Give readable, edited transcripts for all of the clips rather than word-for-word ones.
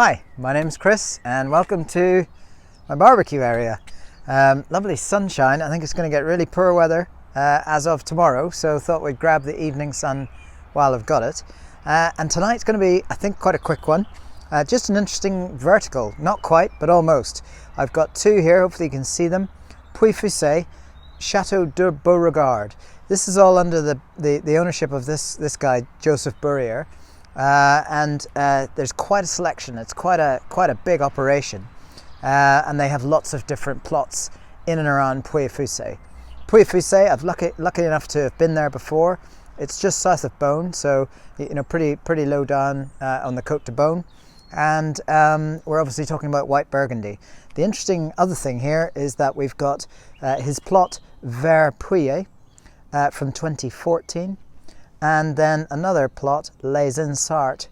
Hi, my name's Chris and welcome to my barbecue area. Lovely sunshine. I think it's going to get really poor weather as of tomorrow, so thought we'd grab the evening sun while I've got it. And tonight's going to be, I think, quite a quick one. Just an interesting vertical, not quite, but almost. I've got two here, hopefully you can see them. Puy-Fusset, Chateau de Beauregard. This is all under the ownership of this guy, Joseph Burrier. And there's quite a selection. It's quite a big operation, and they have lots of different plots in and around Puy-Fusset. Puy-Fusset, I've lucky enough to have been there before. It's just south of Beaune, so pretty low down on the Côte de Beaune, and we're obviously talking about white Burgundy. The interesting other thing here is that we've got his plot Vert Pouillet from 2014. And then another plot, Les Insarts,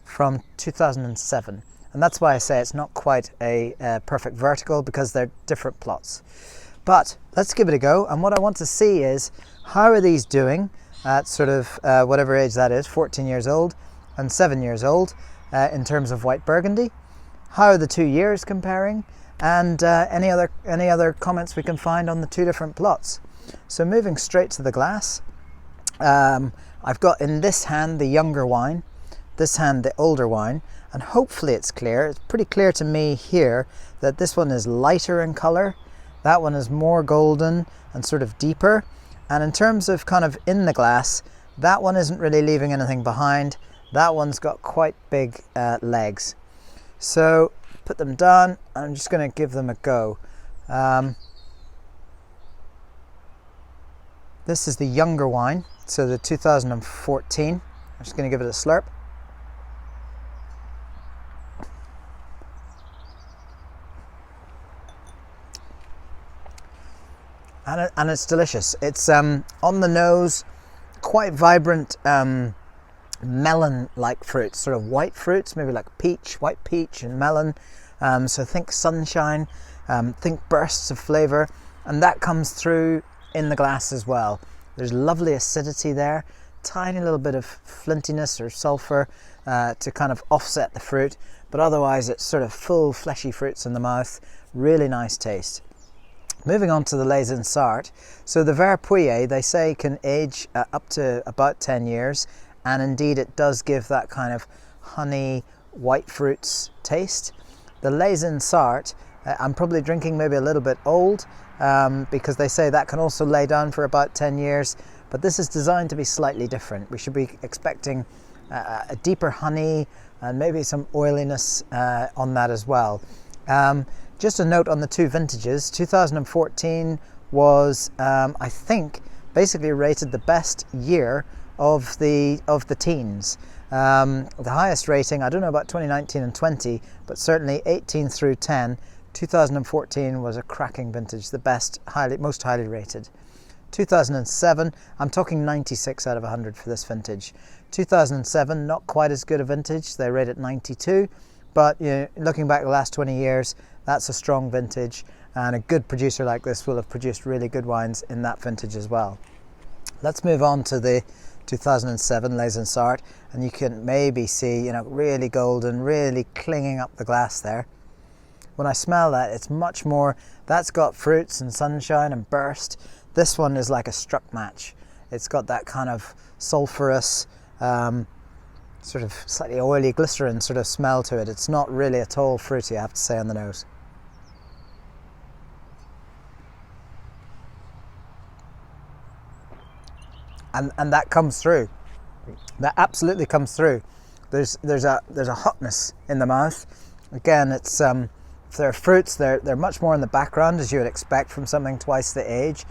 from 2007. And that's why I say it's not quite a perfect vertical, because they're different plots. But let's give it a go. And what I want to see is, how are these doing at sort of whatever age that is, 14 years old and 7 years old, in terms of white Burgundy? How are the 2 years comparing? And any other comments we can find on the two different plots. So moving straight to the glass. I've got in this hand the younger wine, this hand the older wine, and hopefully it's clear. It's pretty clear to me here that this one is lighter in colour, that one is more golden and sort of deeper, and in terms of kind of in the glass, that one isn't really leaving anything behind. That one's got quite big legs. So put them down, I'm just going to give them a go. This is the younger wine, so the 2014. I'm just going to give it a slurp. And it's delicious. It's on the nose, quite vibrant melon-like fruits, sort of white fruits, maybe like peach, white peach and melon. So think sunshine, think bursts of flavour, and that comes through in the glass as well. There's lovely acidity there, tiny little bit of flintiness or sulphur to kind of offset the fruit, but otherwise it's sort of full fleshy fruits in the mouth, really nice taste. Moving on to the Les Insarts. So the Vert Pouillet, they say, can age up to about 10 years, and indeed it does give that kind of honey, white fruits taste. The Les Insarts, I'm probably drinking maybe a little bit old, because they say that can also lay down for about 10 years, but this is designed to be slightly different. We should be expecting a deeper honey and maybe some oiliness on that as well. Just a note on the two vintages. 2014 was, I think, basically rated the best year of the teens. The highest rating, I don't know about 2019 and 20, but certainly 18 through 10, 2014 was a cracking vintage, the best, most highly rated. 2007, I'm talking 96 out of 100 for this vintage. 2007, not quite as good a vintage, they rate it 92, but looking back the last 20 years, that's a strong vintage, and a good producer like this will have produced really good wines in that vintage as well. Let's move on to the 2007 Les Insarts, and you can maybe see, really golden, really clinging up the glass there. When I smell that, it's much more, that's got fruits and sunshine and burst. This one is like a struck match. It's got that kind of sulphurous, sort of slightly oily glycerin sort of smell to it. It's not really at all fruity, I have to say, on the nose. And that comes through. That absolutely comes through. There's a hotness in the mouth. Again, it's if they're fruits, they're much more in the background, as you would expect from something twice the age.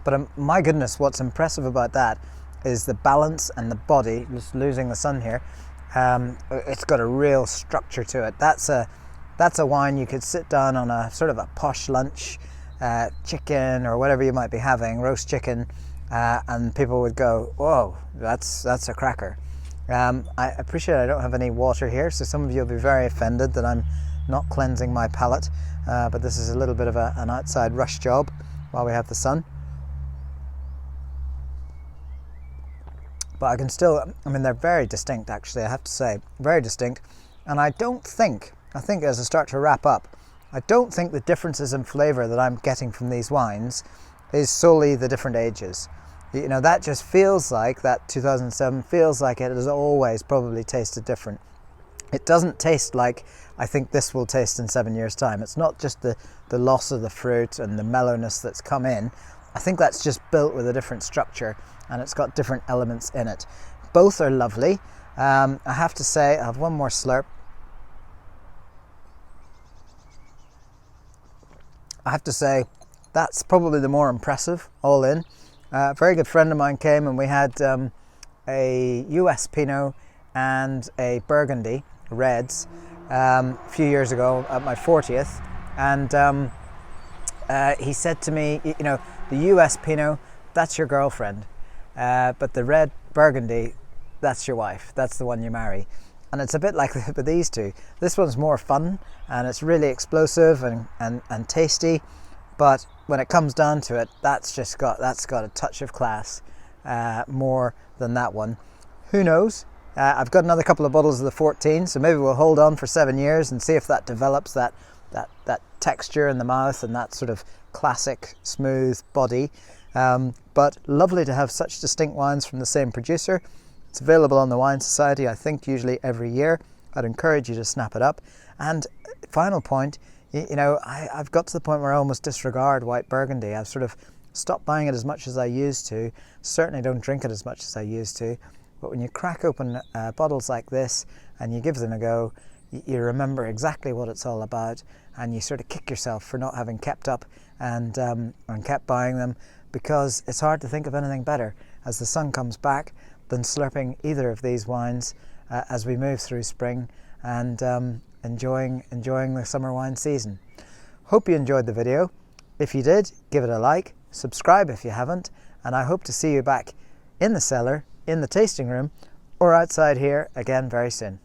But my goodness, what's impressive about that is the balance and the body. Just losing the sun here. It's got a real structure to it. That's a wine you could sit down on a sort of a posh lunch, chicken or whatever you might be having, roast chicken, and people would go, "Whoa, that's a cracker." I appreciate I don't have any water here, so some of you will be very offended that I'm not cleansing my palate, but this is a little bit of an outside rush job while we have the sun. But I can still, they're very distinct, actually, I have to say, very distinct. And I don't think I think as I start to wrap up, I don't think the differences in flavour that I'm getting from these wines is solely the different ages. You know, that just feels like, that 2007 feels like it has always probably tasted different. It doesn't taste like I think this will taste in 7 years' time. It's not just the loss of the fruit and the mellowness that's come in. I think that's just built with a different structure, and it's got different elements in it. Both are lovely. I have to say, I have one more slurp. I have to say, that's probably the more impressive, all in. A very good friend of mine came and we had a US Pinot and a Burgundy, reds, a few years ago at my 40th. And he said to me, you know, the US Pinot, that's your girlfriend. But the red Burgundy, that's your wife. That's the one you marry. And it's a bit like with these two. This one's more fun and it's really explosive and tasty. But when it comes down to it, that's got a touch of class more than that one. Who knows? I've got another couple of bottles of the 14, so maybe we'll hold on for 7 years and see if that develops that texture in the mouth and that sort of classic smooth body. But lovely to have such distinct wines from the same producer. It's available on the Wine Society, I think, usually every year. I'd encourage you to snap it up. And final point, you know, I've got to the point where I almost disregard white Burgundy. I've sort of stopped buying it as much as I used to. Certainly don't drink it as much as I used to. But when you crack open bottles like this and you give them a go, you remember exactly what it's all about, and you sort of kick yourself for not having kept up and kept buying them, because it's hard to think of anything better as the sun comes back than slurping either of these wines as we move through spring and enjoying the summer wine season. Hope you enjoyed the video. If you did, give it a like, subscribe if you haven't, and I hope to see you back in the cellar, in the tasting room, or outside here again very soon.